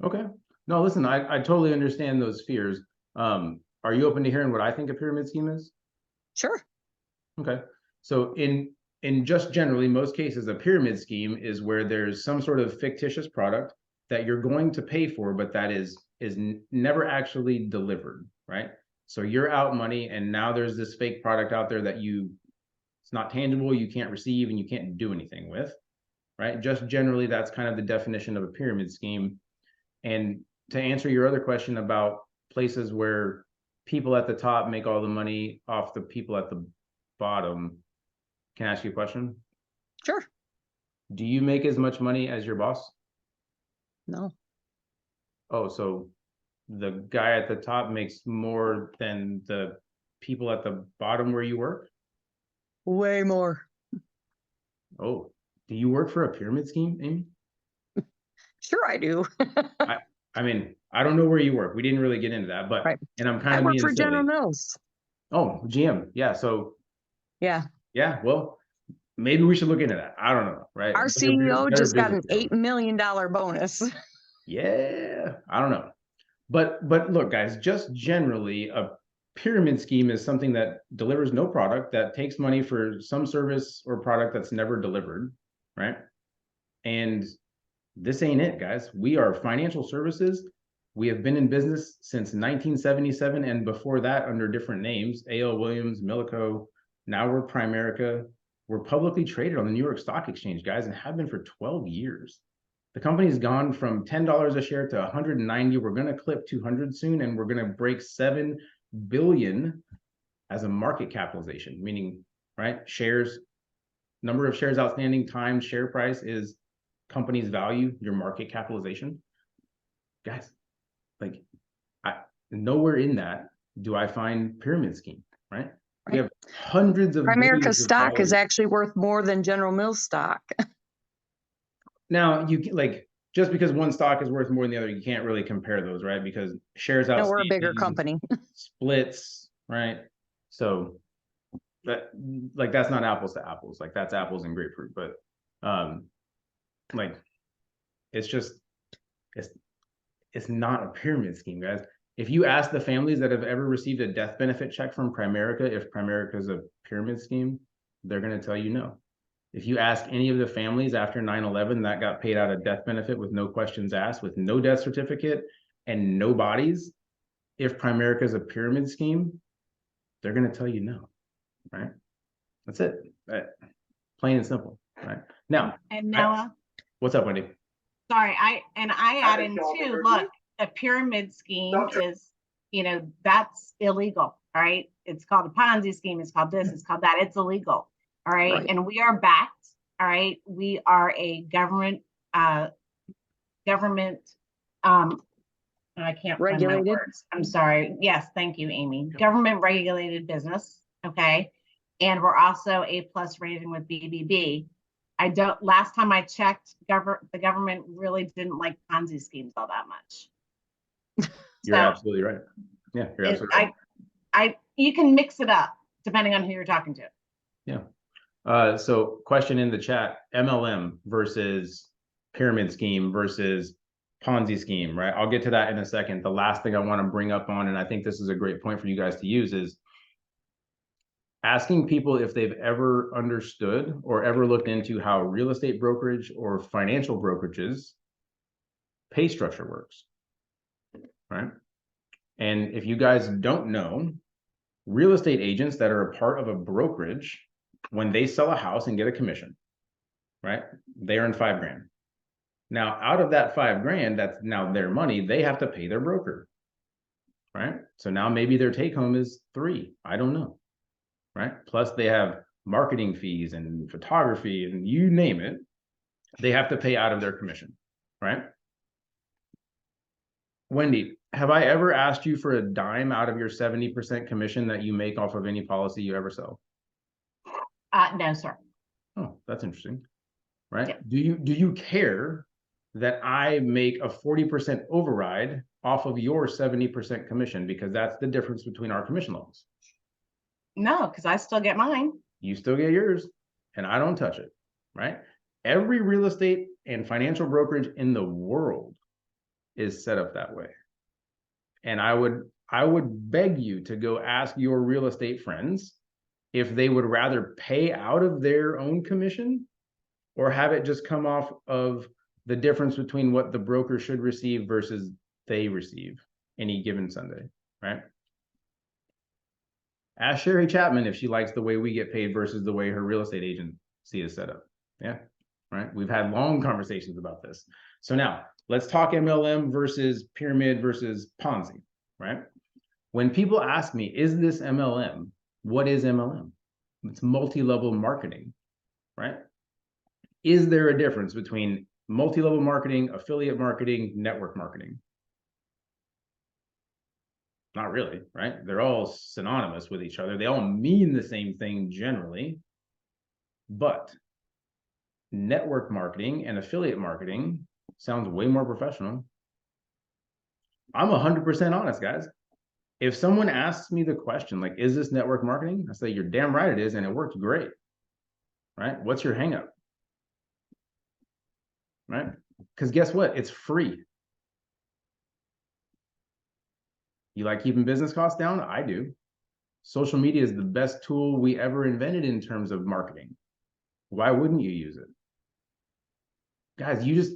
Okay. No, listen, I totally understand those fears. Are you open to hearing what I think a pyramid scheme is? Sure. Okay. So in just generally most cases, a pyramid scheme is where there's some sort of fictitious product that you're going to pay for, but that is never actually delivered, right? So you're out money and now there's this fake product out there that it's not tangible, you can't receive and you can't do anything with, right? Just generally, that's kind of the definition of a pyramid scheme. And to answer your other question about places where people at the top make all the money off the people at the bottom, can I ask you a question? Sure. Do you make as much money as your boss? No. Oh, so the guy at the top makes more than the people at the bottom where you work? Way more. Oh, do you work for a pyramid scheme, Amy? Sure I do. I mean, I don't know where you work. We didn't really get into that, but Right. and I'm kind I of work being for silly. General Mills. Oh, GM. Yeah. So Yeah. yeah, well, maybe we should look into that. I don't know, right? Our CEO just got an $8 million bonus. Yeah, I don't know. But look, guys, just generally a pyramid scheme is something that delivers no product, that takes money for some service or product that's never delivered, right? And this ain't it, guys. We are financial services. We have been in business since 1977 and before that under different names, A.L. Williams, Millico. Now we're Primerica. We're publicly traded on the New York Stock Exchange, guys, and have been for 12 years. The company's gone from $10 a share to 190. We're going to clip 200 soon, and we're going to break 7 billion as a market capitalization, meaning, right, shares, number of shares outstanding times share price is company's value, your market capitalization. Guys, like, nowhere in that do I find pyramid scheme, right? We have hundreds of Primerica videos of stock is quality. actually worth more than General Mills stock. Now, like, just because one stock is worth more than the other, you can't really compare those, right? Because shares No, we're a outstanding, bigger company. splits, right? So that, like, that's not apples to apples. Like, that's apples and grapefruit. But like, it's just, it's not a pyramid scheme, guys. If you ask the families that have ever received a death benefit check from Primerica, if Primerica is a pyramid scheme, they're going to tell you no. If you ask any of the families after 9/11 that got paid out a death benefit with no questions asked, with no death certificate and no bodies, if Primerica is a pyramid scheme, they're going to tell you no, right? That's it. Plain and simple, right? Now, And Noah, what's up, Wendy? sorry, I add in too, look, a pyramid scheme is, that's illegal, all right? It's called a Ponzi scheme, it's called this, it's called that, it's illegal, all right? Right. And we are backed, all right? We are a government, I can't find my Regulated. words. I'm sorry. Yes, thank you, Amy. Government regulated business, okay? And we're also A+ rating with BBB. Last time I checked, the government really didn't like Ponzi schemes all that much. You're So absolutely right. Yeah, you're absolutely right. you can mix it up depending on who you're talking to. Yeah. So question in the chat, MLM versus pyramid scheme versus Ponzi scheme, right? I'll get to that in a second. The last thing I want to bring up on, and I think this is a great point for you guys to use, is asking people if they've ever understood or ever looked into how real estate brokerage or financial brokerages pay structure works, right? And if you guys don't know, real estate agents that are a part of a brokerage, when they sell a house and get a commission, right, they earn $5,000. Now, out of that $5,000, that's now their money, they have to pay their broker, right? So now maybe their take home is $3,000. I don't know, right? Plus they have marketing fees and photography and you name it, they have to pay out of their commission, right? Wendy, have I ever asked you for a dime out of your 70% commission that you make off of any policy you ever sell? No, sir. Oh, that's interesting, right? Yeah. Do you care that I make a 40% override off of your 70% commission? Because that's the difference between our commission levels. No, because I still get mine. You still get yours and I don't touch it, right? Every real estate and financial brokerage in the world is set up that way. And I would beg you to go ask your real estate friends if they would rather pay out of their own commission or have it just come off of the difference between what the broker should receive versus they receive any given Sunday, right? Ask Sherry Chapman if she likes the way we get paid versus the way her real estate agency is set up. Yeah, right. We've had long conversations about this. So now let's talk MLM versus pyramid versus Ponzi, right? When people ask me, is this MLM? What is MLM? It's multi-level marketing, right? Is there a difference between multi-level marketing, affiliate marketing, network marketing? Not really, right? They're all synonymous with each other. They all mean the same thing generally, but network marketing and affiliate marketing sounds way more professional. I'm 100% honest, guys. If someone asks me the question, like, is this network marketing? I say, you're damn right it is, and it works great, right? What's your hang up? Right? Because guess what? It's free. You like keeping business costs down? I do. Social media is the best tool we ever invented in terms of marketing. Why wouldn't you use it? Guys, you just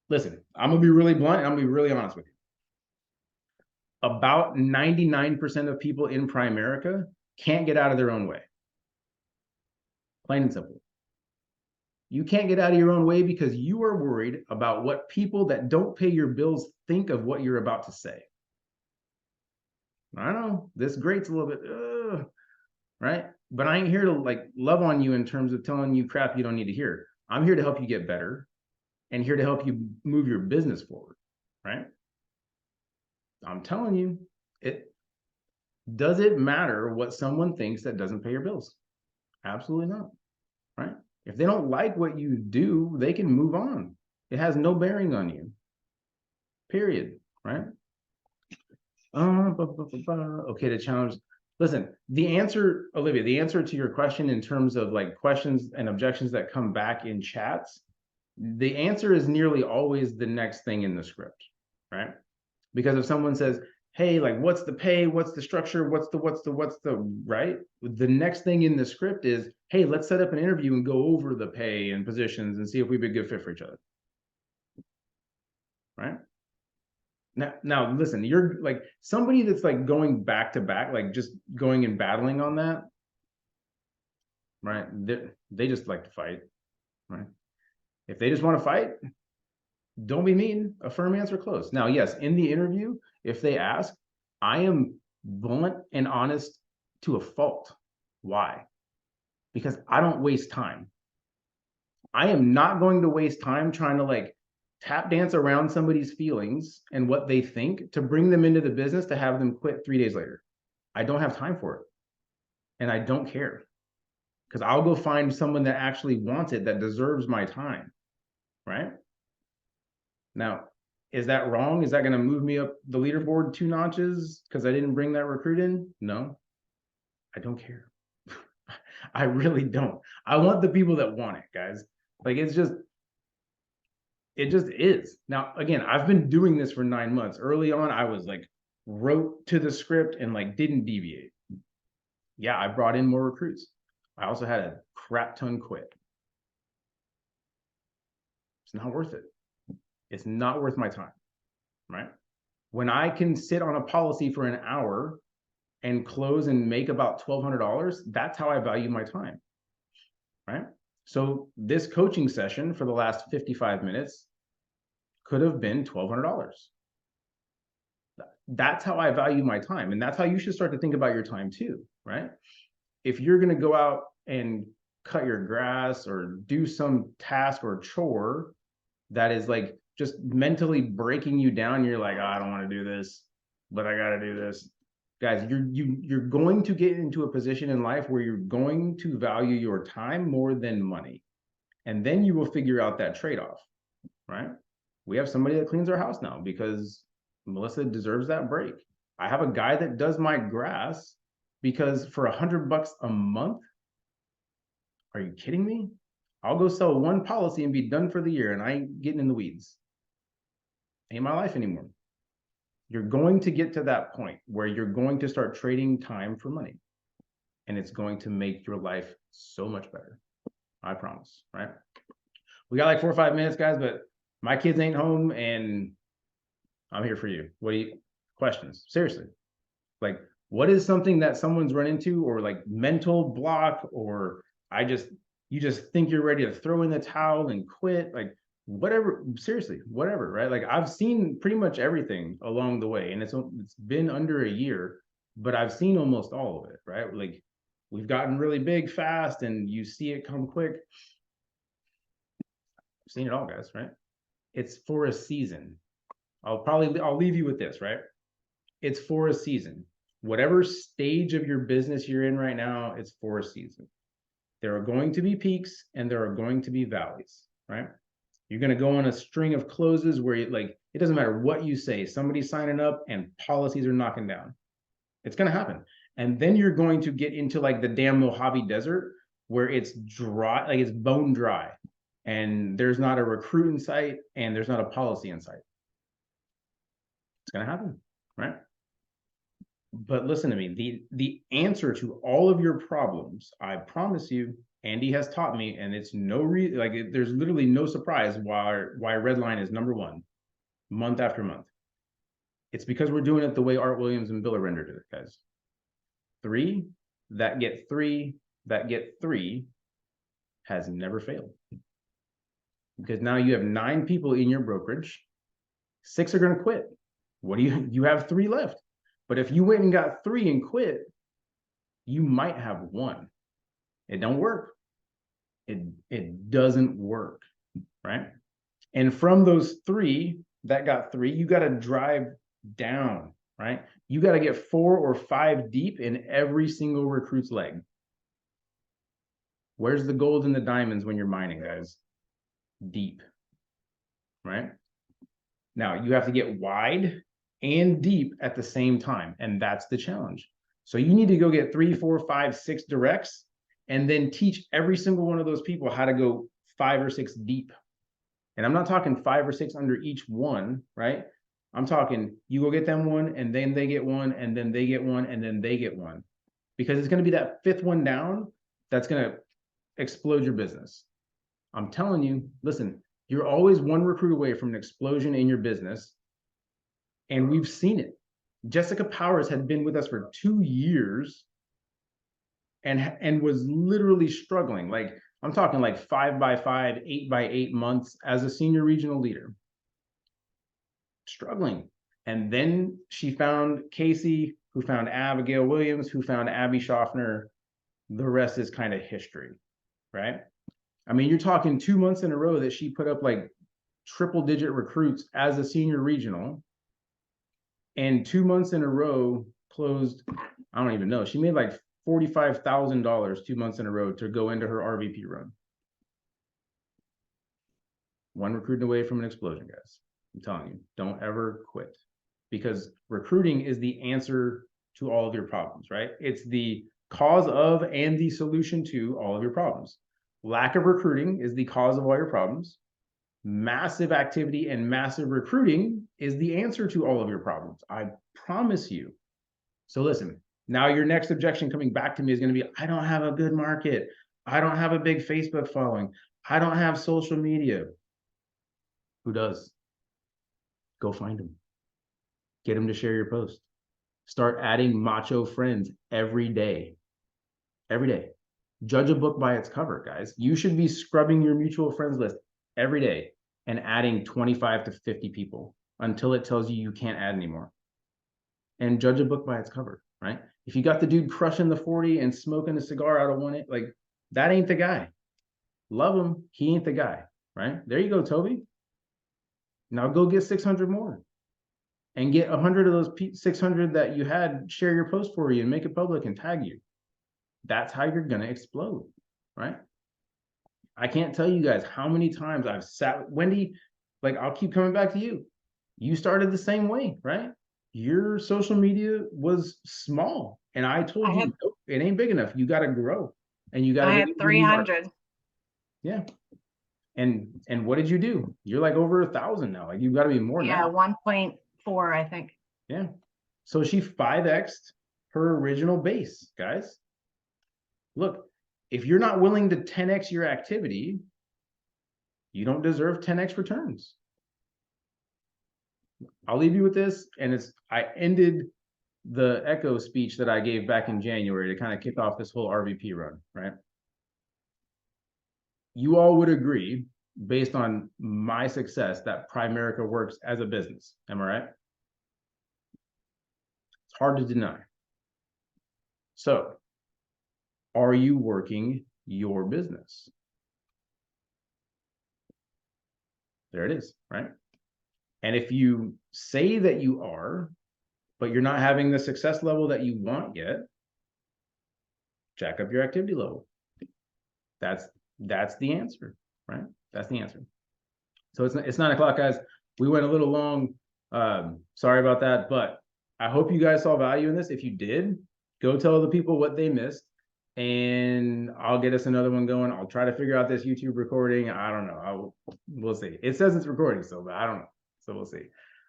listen, I'm gonna be really blunt and I'm gonna be really honest with you. About 99% of people in Primerica can't get out of their own way. Plain and simple. You can't get out of your own way because you are worried about what people that don't pay your bills think of what you're about to say. I know this grates a little bit, right? But I ain't here to like love on you in terms of telling you crap you don't need to hear. I'm here to help you get better and here to help you move your business forward, right? I'm telling you, Does it matter what someone thinks that doesn't pay your bills? Absolutely not, right? If they don't like what you do, they can move on. It has no bearing on you, period, right? Okay, the challenge. Listen, the answer, Olivia, the answer to your question in terms of like questions and objections that come back in chats, the answer is nearly always the next thing in the script, right? Because if someone says, hey, like, what's the pay? What's the structure? What's the, right? The next thing in the script is, hey, let's set up an interview and go over the pay and positions and see if we'd be a good fit for each other, right? Now, listen, you're like somebody that's like going back to back, like just going and battling on that, right? They just like to fight, right? If they just want to fight, don't be mean. Affirm, answer, close. Now, yes, in the interview, if they ask, I am blunt and honest to a fault. Why? Because I don't waste time. I am not going to waste time trying to like tap dance around somebody's feelings and what they think to bring them into the business to have them quit 3 days later. I don't have time for it. And I don't care, because I'll go find someone that actually wants it, that deserves my time, right? Now, is that wrong? Is that going to move me up the leaderboard 2 notches because I didn't bring that recruit in? No, I don't care. I really don't. I want the people that want it, guys. Like, it just is. Now, again, I've been doing this for 9 months. Early on, I was like, wrote to the script and like didn't deviate. Yeah, I brought in more recruits. I also had a crap ton quit. It's not worth it. It's not worth my time, right? When I can sit on a policy for an hour and close and make about $1,200, that's how I value my time, right? So this coaching session for the last 55 minutes could have been $1,200. That's how I value my time. And that's how you should start to think about your time too, right? If you're going to go out and cut your grass or do some task or chore that is like just mentally breaking you down, you're like, oh, I don't want to do this, but I got to do this. Guys, you're going to get into a position in life where you're going to value your time more than money. And then you will figure out that trade-off, right? We have somebody that cleans our house now because Melissa deserves that break. I have a guy that does my grass because for $100 a month, are you kidding me? I'll go sell 1 policy and be done for the year, and I ain't getting in the weeds. Ain't my life anymore. You're going to get to that point where you're going to start trading time for money, and it's going to make your life so much better. I promise, right? We got like 4 or 5 minutes, guys, but my kids ain't home and I'm here for you. What do you, questions? Seriously. Like, what is something that someone's run into, or like mental block, or you just think you're ready to throw in the towel and quit? Like, whatever, seriously, whatever, right? Like, I've seen pretty much everything along the way, and it's been under a year, but I've seen almost all of it, right? Like, we've gotten really big fast and you see it come quick. I've seen it all, guys, right? It's for a season. I'll leave you with this, right? It's for a season. Whatever stage of your business you're in right now, it's for a season. There are going to be peaks and there are going to be valleys, right? You're going to go on a string of closes where it doesn't matter what you say, somebody's signing up and policies are knocking down. It's going to happen. And then you're going to get into like the damn Mojave Desert where it's dry, like it's bone dry, and there's not a recruit in sight and there's not a policy in sight. It's going to happen, right? But listen to me, the answer to all of your problems, I promise you, Andy has taught me, and it's no reason, like there's literally no surprise why Redline is #1 month after month. It's because we're doing it the way Art Williams and Bill Arender did it, guys. 3 that get 3 that get 3 has never failed. Because now you have 9 people in your brokerage, 6 are going to quit. What do you have 3 left? But if you went and got 3 and quit, you might have 1. It don't work. It doesn't work, right? And from those 3 that got 3, you got to drive down right? You got to get 4 or 5 deep in every single recruit's leg. Where's the gold and the diamonds when you're mining, guys? Deep, right? Now you have to get wide and deep at the same time, and that's the challenge. So you need to go get 3, 4, 5, 6 directs, and then teach every single one of those people how to go 5 or 6 deep. And I'm not talking 5 or 6 under each one, right? I'm talking you go get them one, and then they get one, and then they get one, and then they get one. Because it's going to be that 5th one down that's going to explode your business. I'm telling you, listen, you're always one recruit away from an explosion in your business. And we've seen it. Jessica Powers had been with us for 2 years and was literally struggling. Like, I'm talking like 5 by 5, 8 by 8 months as a senior regional leader. Struggling. And then she found Casey, who found Abigail Williams, who found Abby Schaffner. The rest is kind of history, right? I mean, you're talking 2 months in a row that she put up like triple-digit recruits as a senior regional, and 2 months in a row closed, I don't even know. She made like $45,000 2 months in a row to go into her RVP run. One recruit away from an explosion, guys. I'm telling you, don't ever quit, because recruiting is the answer to all of your problems, right? It's the cause of and the solution to all of your problems. Lack of recruiting is the cause of all your problems. Massive activity and massive recruiting is the answer to all of your problems. I promise you. So listen, now your next objection coming back to me is going to be, I don't have a good market. I don't have a big Facebook following. I don't have social media. Who does? Go find them. Get them to share your post. Start adding macho friends every day. Every day. Judge a book by its cover, guys. You should be scrubbing your mutual friends list every day and adding 25 to 50 people until it tells you you can't add anymore. And judge a book by its cover, right? If you got the dude crushing the 40 and smoking a cigar out of one, like, that ain't the guy. Love him, he ain't the guy, right? There you go, Toby. Now go get 600 more and get 100 of those 600 that you had share your post for you and make it public and tag you. That's how you're going to explode, right? I can't tell you guys how many times I've sat, Wendy, like, I'll keep coming back to you. You started the same way, right? Your social media was small, and I told you, nope, it ain't big enough. You got to grow, and you got to. I had 300. Yeah. And what did you do? You're like over 1,000 now. Like, you've got to be more now. Yeah, 1.4, I think. Yeah. So she 5x'd her original base, guys. Look, if you're not willing to 10x your activity, you don't deserve 10x returns. I'll leave you with this, and I ended the Echo speech that I gave back in January to kind of kick off this whole RVP run, right? You all would agree, based on my success, that Primerica works as a business. Am I right? It's hard to deny. So, are you working your business? There it is, right? And if you say that you are, but you're not having the success level that you want yet, jack up your activity level. That's the answer, right? That's the answer. So it's 9 o'clock, guys. We went a little long. Sorry about that, but I hope you guys saw value in this. If you did, go tell the people what they missed, and I'll get us another one going. I'll try to figure out this YouTube recording. I don't know. We'll see. It says it's recording, so, but I don't know. So we'll see.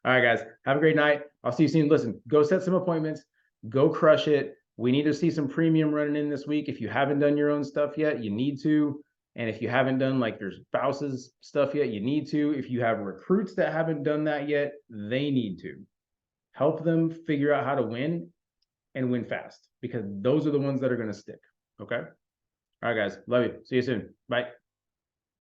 All right, guys. Have a great night. I'll see you soon. Listen, go set some appointments. Go crush it. We need to see some premium running in this week. If you haven't done your own stuff yet, you need to. And if you haven't done like your spouse's stuff yet, you need to. If you have recruits that haven't done that yet, they need to. Help them figure out how to win and win fast, because those are the ones that are going to stick. Okay. All right, guys. Love you. See you soon. Bye.